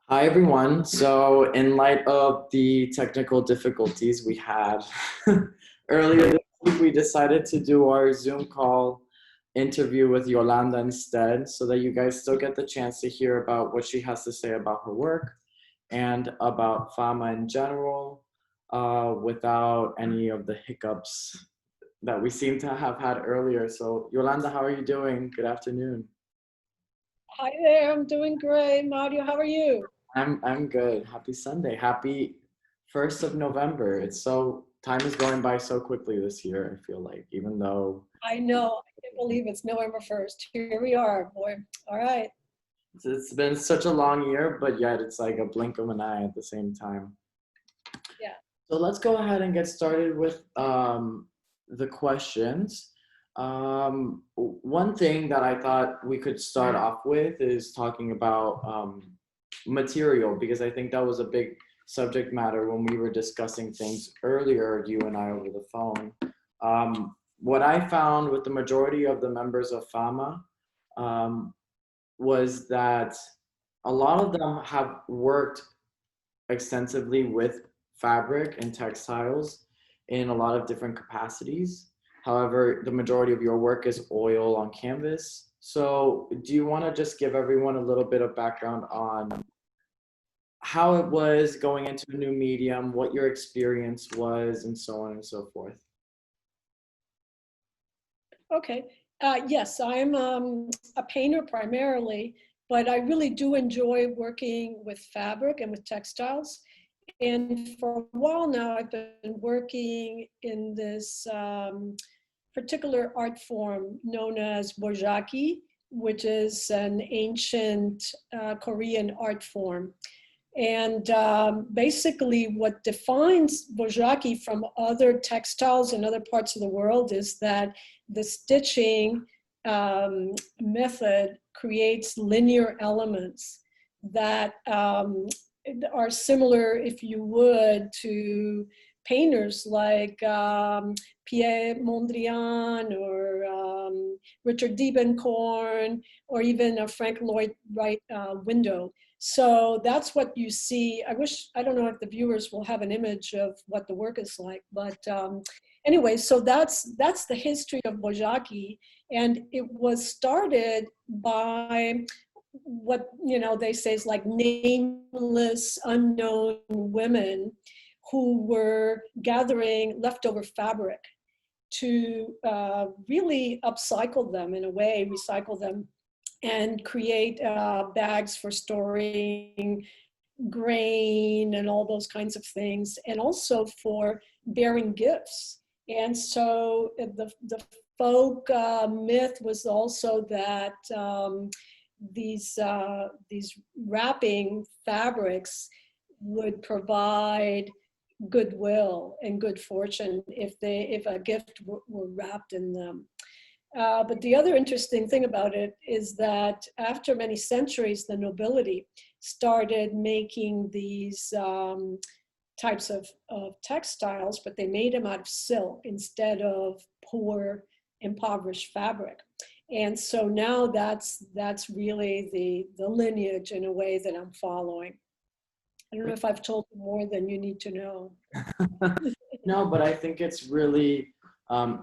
Hi, everyone. So, in light of the technical difficulties we had earlier this week, we decided to do our Zoom call interview with Yolanda instead, so that you guys still get the chance to hear about what she has to say about her work and about Fama in general, without any of the hiccups that we seem to have had earlier. So, Yolanda, how are you doing? Good afternoon. Hi there, I'm doing great. Mario, how are you? I'm good. Happy Sunday. Happy 1st of November. It's so time is going by so quickly this year, I feel like, even though I know, I can't believe it's November 1st. Here we are, boy. All right. it's been such a long year, but yet it's like a blink of an eye at the same time. Yeah. So let's go ahead and get started with the questions. One thing that I thought we could start off with is talking about material, because I think that was a big subject matter when we were discussing things earlier, you and I over the phone. What I found with the majority of the members of FAMA um, was that a lot of them have worked extensively with fabric and textiles in a lot of different capacities. However, the majority of your work is oil on canvas. So, do you want to just give everyone a little bit of background on how it was going into a new medium, what your experience was, and so on and so forth? Okay. Yes, I'm a painter primarily, but I really do enjoy working with fabric and with textiles. And for a while now, I've been working in this particular art form known as bojaki, which is an ancient Korean art form. And basically, what defines bojaki from other textiles in other parts of the world is that the stitching method creates linear elements that are similar, if you would, to painters like Pierre Mondrian or Richard Diebenkorn or even a Frank Lloyd Wright window. So that's what you see. I don't know if the viewers will have an image of what the work is like, but anyway, so that's the history of bojaki, and it was started by what they say is like nameless, unknown women who were gathering leftover fabric to really upcycle them in a way, recycle them and create bags for storing grain and all those kinds of things, and also for bearing gifts. And so the folk myth was also that these wrapping fabrics would provide goodwill and good fortune if a gift were wrapped in them. But the other interesting thing about it is that after many centuries, the nobility started making these types of textiles, but they made them out of silk instead of poor, impoverished fabric. And so now that's really the lineage in a way that I'm following. I don't know if I've told you more than you need to know. No, but I think it's really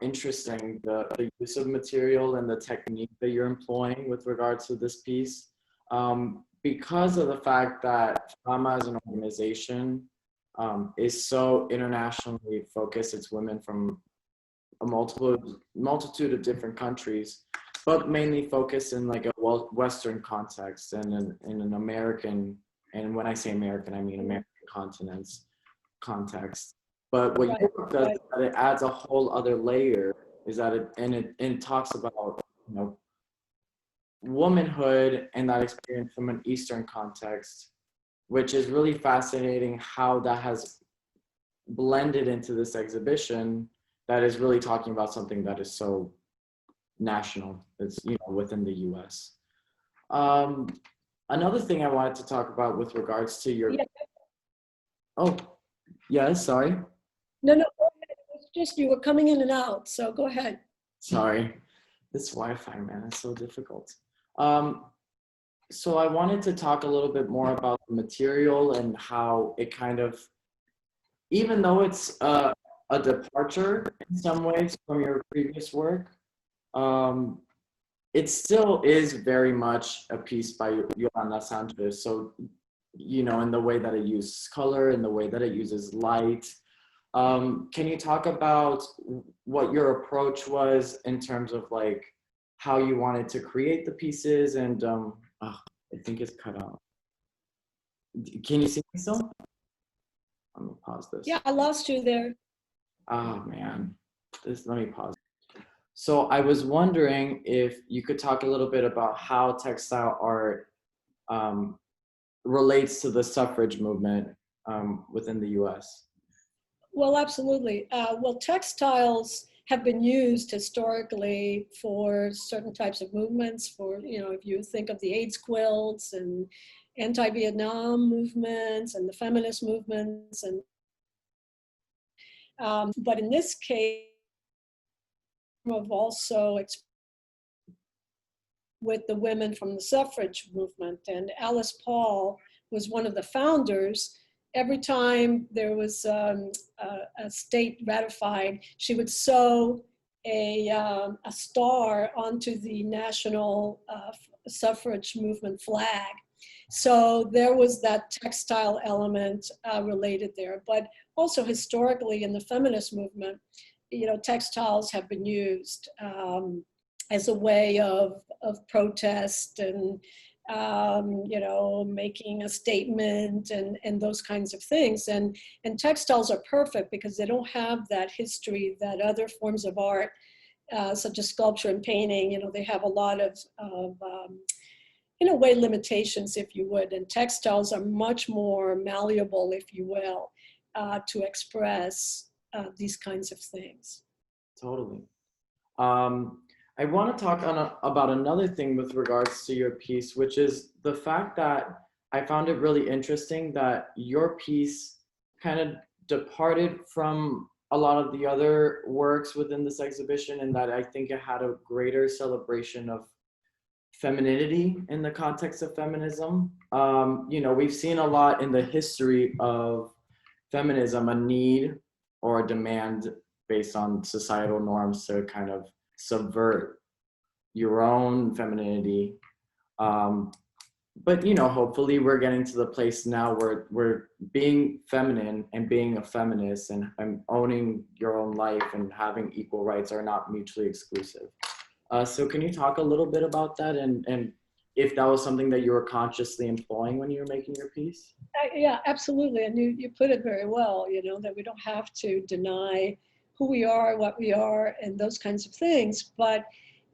interesting the use of material and the technique that you're employing with regards to this piece. Because of the fact that Fama as an organization is so internationally focused, it's women from a multitude of different countries, but mainly focused in like a Western context and in an American, and when I say American, I mean American continents context. But what Right, your book does right, is that it adds a whole other layer. Is that it talks about womanhood and that experience from an Eastern context, which is really fascinating how that has blended into this exhibition that is really talking about something that is so national. It's within the U.S. Um, Another thing I wanted to talk about with regards to your yeah. oh yes, sorry. No, no, go ahead. It's just you were coming in and out, so go ahead. Sorry, this Wi-Fi, man, is so difficult. Um, so I wanted to talk a little bit more about the material and how it kind of, even though it's a departure in some ways from your previous work, um, it still is very much a piece by Yolanda Sanchez. So, you know, in the way that it uses color, in the way that it uses light. Can you talk about what your approach was in terms of like how you wanted to create the pieces and I think it's cut out. Can you see me still? I'm gonna pause this. Yeah, I lost you there. Oh man, let me pause. So I was wondering if you could talk a little bit about how textile art um, relates to the suffrage movement within the US. Well, absolutely. Well, textiles have been used historically for certain types of movements. For, you know, if you think of the AIDS quilts and anti-Vietnam movements and the feminist movements, and but in this case, of also with the women from the suffrage movement, and Alice Paul was one of the founders. Every time there was a state ratified, she would sew a star onto the national suffrage movement flag. So there was that textile element related there. But also historically in the feminist movement, you know, textiles have been used as a way of protest and you know, making a statement and those kinds of things. And textiles are perfect because they don't have that history that other forms of art, such as sculpture and painting, you know, they have a lot of in a way, limitations, if you would. And textiles are much more malleable, if you will, to express these kinds of things. Totally. I want to talk about another thing with regards to your piece, which is the fact that I found it really interesting that your piece kind of departed from a lot of the other works within this exhibition, and that I think it had a greater celebration of femininity in the context of feminism. You know, we've seen a lot in the history of feminism, a need or a demand based on societal norms to kind of subvert your own femininity. But you know, hopefully we're getting to the place now where we're being feminine and being a feminist and owning your own life and having equal rights are not mutually exclusive. So can you talk a little bit about that and if that was something that you were consciously employing when you were making your piece? Yeah, absolutely. And you put it very well, you know, that we don't have to deny who we are, what we are, and those kinds of things. But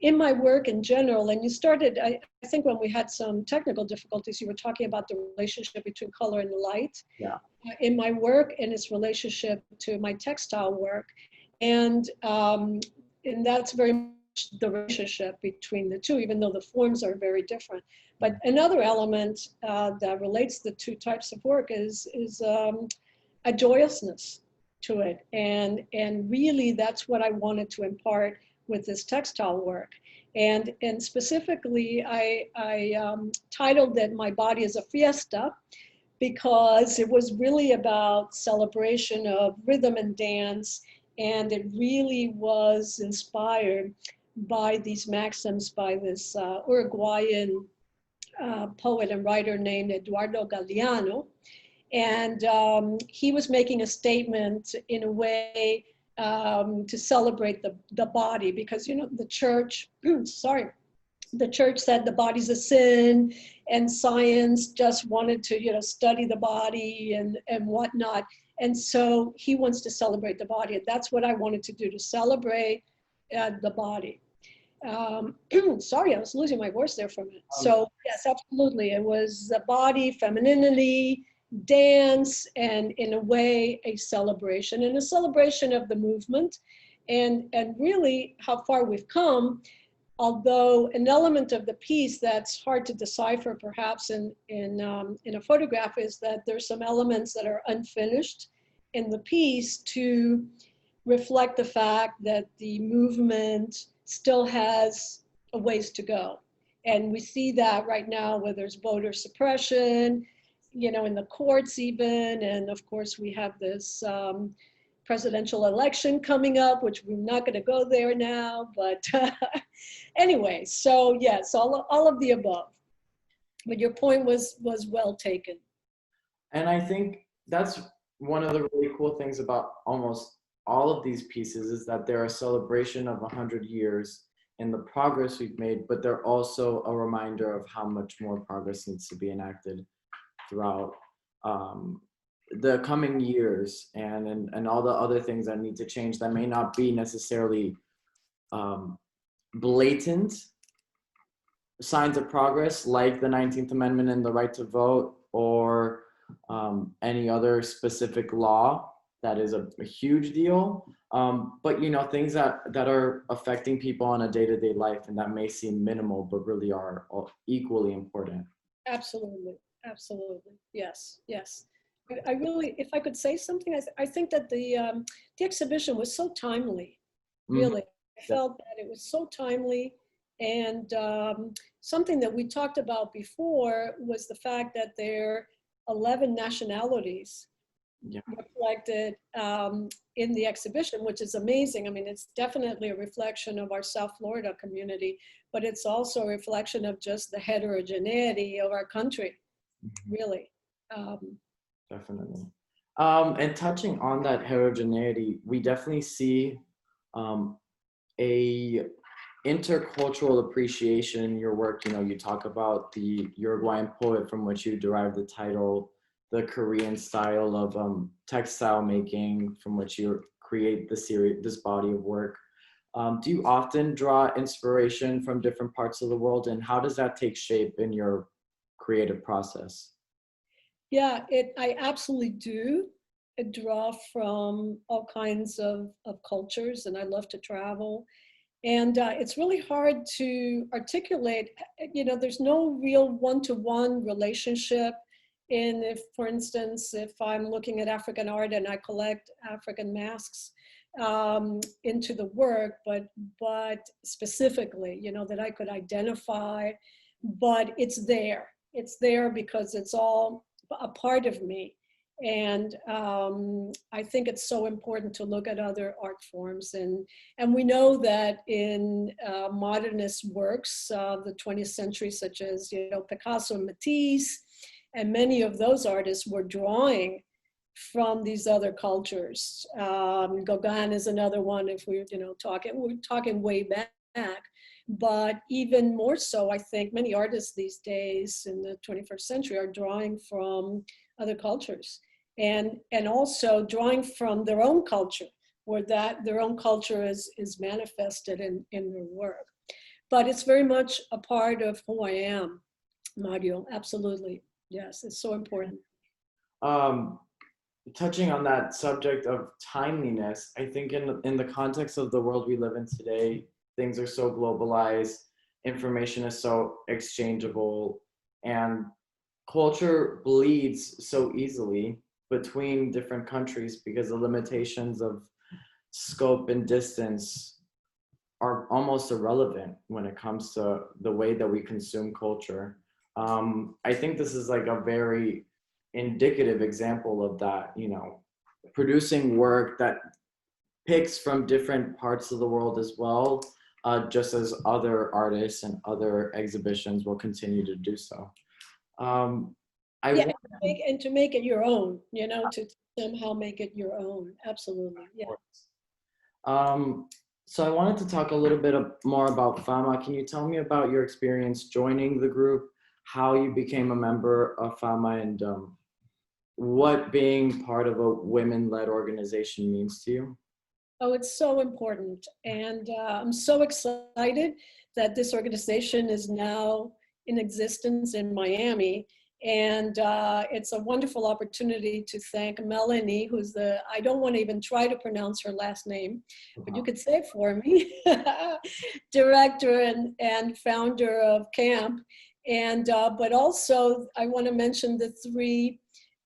in my work in general, and you started, I think when we had some technical difficulties, you were talking about the relationship between color and light. Yeah. In my work and its relationship to my textile work. And that's very much the relationship between the two, even though the forms are very different. But another element that relates the two types of work is a joyousness to it. And really that's what I wanted to impart with this textile work. And specifically, I titled it My Body is a Fiesta, because it was really about celebration of rhythm and dance. And it really was inspired by these maxims by this Uruguayan poet and writer named Eduardo Galeano. And he was making a statement in a way to celebrate the body, because, you know, the church, sorry, the church said the body's a sin, and science just wanted to, you know, study the body and whatnot. And so he wants to celebrate the body. And that's what I wanted to do, to celebrate the body. Sorry, I was losing my voice there for a minute. So yes, absolutely. It was the body, femininity, dance, and in a way, a celebration, and a celebration of the movement, and really how far we've come. Although an element of the piece that's hard to decipher perhaps in a photograph is that there's some elements that are unfinished in the piece to reflect the fact that the movement still has a ways to go. And we see that right now where there's voter suppression, in the courts even. And of course, we have this presidential election coming up, which we're not going to go there now. But anyway, so yes, all of the above. But your point was well taken. And I think that's one of the really cool things about almost all of these pieces is that they're a celebration of 100 years and the progress we've made, but they're also a reminder of how much more progress needs to be enacted throughout the coming years, and all the other things that need to change that may not be necessarily blatant signs of progress, like the 19th Amendment and the right to vote, or any other specific law that is a huge deal. But things that are affecting people on a day-to-day life and that may seem minimal, but really are equally important. Absolutely. Absolutely. Yes. Yes. I really, if I could say something, I think that the exhibition was so timely, really. I felt that it was so timely. And something that we talked about before was the fact that there are 11 nationalities reflected in the exhibition, which is amazing. I mean, it's definitely a reflection of our South Florida community, but it's also a reflection of just the heterogeneity of our country, really. Definitely. And touching on that heterogeneity, we definitely see a intercultural appreciation in your work. You talk about the Uruguayan poet from which you derive the title, the Korean style of textile making from which you create this body of work. Do you often draw inspiration from different parts of the world, and how does that take shape in your creative process? Yeah, I absolutely do draw from all kinds of cultures, and I love to travel. And it's really hard to articulate, there's no real one-to-one relationship. And if, for instance, if I'm looking at African art and I collect African masks into the work, but specifically, that I could identify, but it's there. It's there because it's all a part of me. And I think it's so important to look at other art forms. And we know that in modernist works of the 20th century, such as Picasso and Matisse, and many of those artists were drawing from these other cultures. Gauguin is another one if we're talking way back. But even more so, I think many artists these days in the 21st century are drawing from other cultures, and also drawing from their own culture, where that their own culture is manifested in their work. But it's very much a part of who I am, Mario. Absolutely, yes, it's so important. Touching on that subject of timeliness, I think in the context of the world we live in today, things are so globalized, information is so exchangeable, and culture bleeds so easily between different countries because the limitations of scope and distance are almost irrelevant when it comes to the way that we consume culture. I think this is like a very indicative example of that, producing work that picks from different parts of the world as well, just as other artists and other exhibitions will continue to do so. And to make it your own, to somehow make it your own. Absolutely, yeah. So I wanted to talk a little bit more about Fama. Can you tell me about your experience joining the group, how you became a member of Fama, and what being part of a women-led organization means to you? Oh, it's so important. And I'm so excited that this organization is now in existence in Miami. And it's a wonderful opportunity to thank Melanie, who's I don't want to even try to pronounce her last name, but you could say it for me, director and founder of CAMP. And, but also I want to mention the three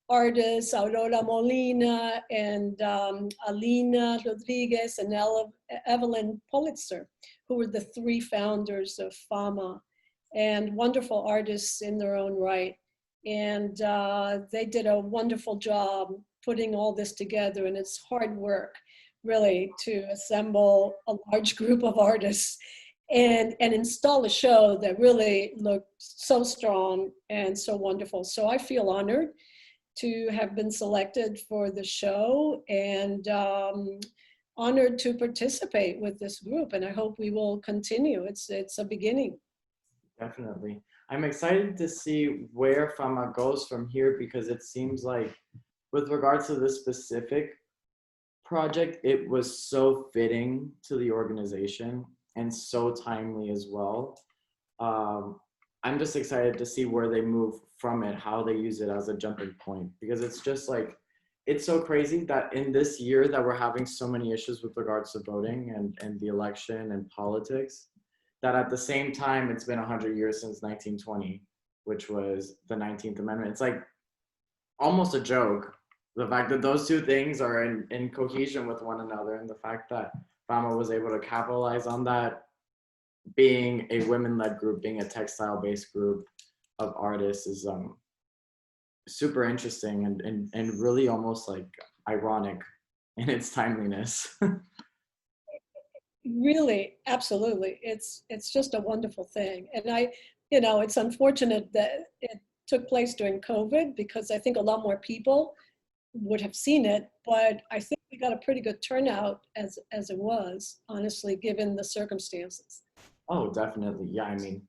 artists, Aurora Molina and Alina Rodriguez and Evelyn Pulitzer, who were the three founders of Fama. and wonderful artists in their own right. And they did a wonderful job putting all this together, and it's hard work, really, to assemble a large group of artists and install a show that really looked so strong and so wonderful. So I feel honored to have been selected for the show, and honored to participate with this group. And I hope we will continue. It's a beginning. Definitely. I'm excited to see where Fama goes from here, because it seems like with regards to this specific project, it was so fitting to the organization and so timely as well. Um, I'm just excited to see where they move from it, how they use it as a jumping point, because it's just like, it's so crazy that in this year that we're having so many issues with regards to voting and the election and politics, that at the same time, it's been 100 years since 1920, which was the 19th Amendment. It's like almost a joke. The fact that those two things are in cohesion with one another, and the fact that Fama was able to capitalize on that, being a women-led group, being a textile-based group of artists, is super interesting and really almost like ironic in its timeliness. Really, absolutely. It's just a wonderful thing. And it's unfortunate that it took place during COVID, because I think a lot more people would have seen it, but I think we got a pretty good turnout as it was, honestly, given the circumstances. Oh, definitely. Yeah, I mean,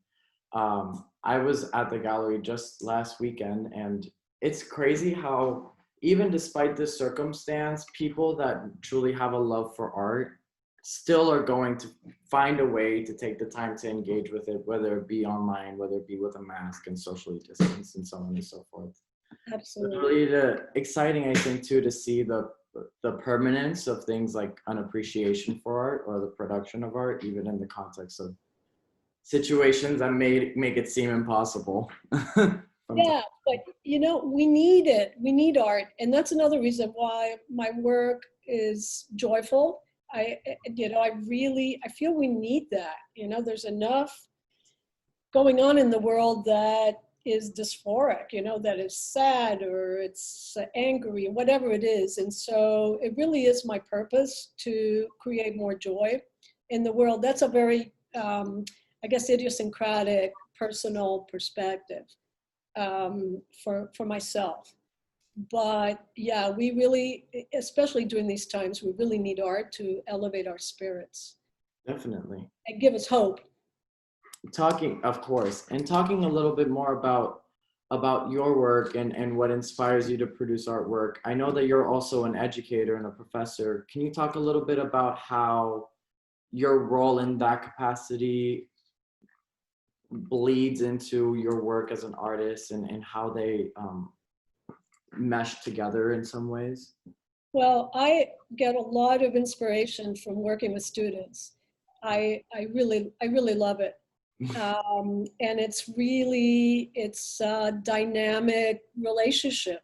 I was at the gallery just last weekend, and it's crazy how, even despite this circumstance, people that truly have a love for art still are going to find a way to take the time to engage with it, whether it be online, whether it be with a mask and socially distance and so on and so forth. It's Absolutely. really exciting, I think, too, to see the permanence of things like an appreciation for art or the production of art, even in the context of situations that make it seem impossible. Yeah, but we need it. We need art. And that's another reason why my work is joyful. I feel we need that. There's enough going on in the world that is dysphoric, that is sad, or it's angry, whatever it is. And so it really is my purpose to create more joy in the world. That's a very, I guess, idiosyncratic personal perspective for myself. But yeah, we really, especially during these times, we really need art to elevate our spirits Definitely. and give us hope. Talking, of course, and talking a little bit more about your work and what inspires you to produce artwork. I know that you're also an educator and a professor. Can you talk a little bit about how your role in that capacity bleeds into your work as an artist, and how they mesh together in some ways? Well, I get a lot of inspiration from working with students. I really love it. And it's a dynamic relationship.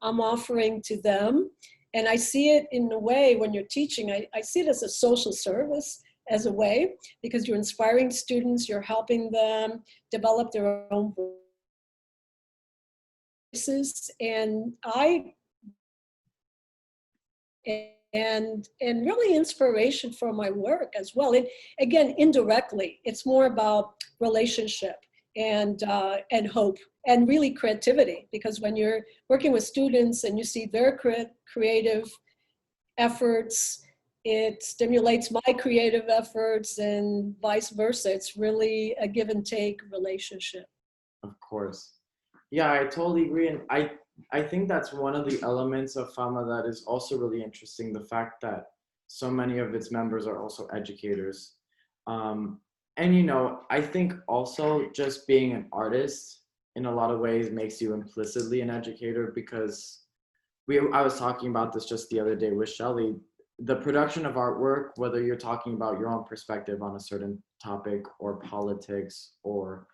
I'm offering to them, and I see it in a way when you're teaching. I see it as a social service, as a way, because you're inspiring students, you're helping them develop their own voices, and really inspiration for my work as well. And again, indirectly, it's more about relationship and hope and really creativity, because when you're working with students and you see their creative efforts, it stimulates my creative efforts and vice versa. It's really a give and take relationship. Of course. Yeah, I totally agree. And I think that's one of the elements of Fama that is also really interesting, the fact that so many of its members are also educators. And I think also just being an artist in a lot of ways makes you implicitly an educator, because I was talking about this just the other day with Shelley. The production of artwork, whether you're talking about your own perspective on a certain topic or politics or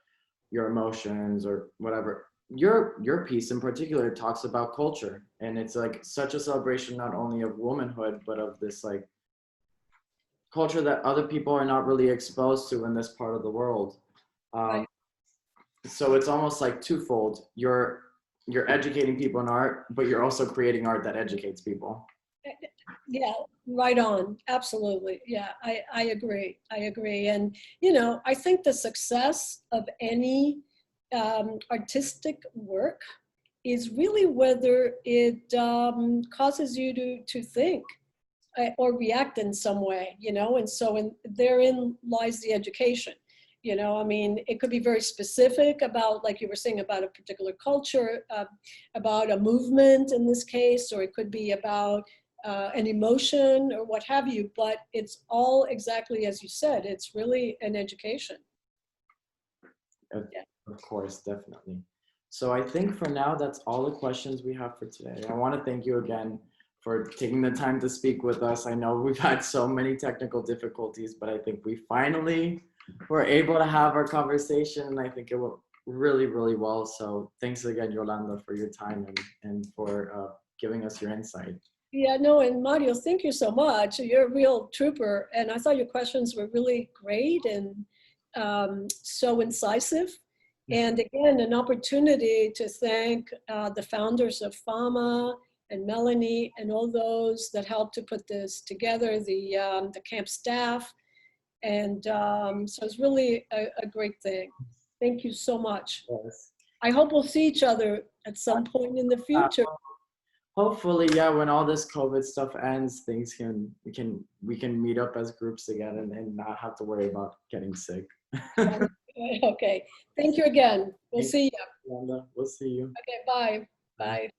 your emotions or whatever, your piece in particular talks about culture, and it's like such a celebration not only of womanhood but of this like culture that other people are not really exposed to in this part of the world. Um, Right. so it's almost like twofold. You're educating people in art, but you're also creating art that educates people. Yeah, right on. Absolutely. Yeah, I agree. I agree. And, you know, I think the success of any artistic work is really whether it causes you to think or react in some way, you know, and so therein lies the education. You know, I mean, it could be very specific about, like you were saying, about a particular culture, about a movement in this case, or it could be about an emotion or what have you, but it's all exactly as you said, it's really an education. Of, Yeah. of course, definitely. So I think for now, that's all the questions we have for today. I want to thank you again for taking the time to speak with us. I know we've had so many technical difficulties, but I think we finally were able to have our conversation, and I think it went really, really well. So thanks again, Yolanda, for your time and for giving us your insight. Yeah, no, and Mario, thank you so much. You're a real trooper, and I thought your questions were really great and so incisive. And again, an opportunity to thank the founders of FAMA and Melanie and all those that helped to put this together, the camp staff. And so it's really a great thing. Thank you so much. Yes. I hope we'll see each other at some point in the Uh, future. Hopefully, yeah, when all this COVID stuff ends, things we can meet up as groups again and not have to worry about getting sick. Okay. Thank you again. We'll Thanks, see you. Yolanda. We'll see you. Okay, bye. Bye. Bye.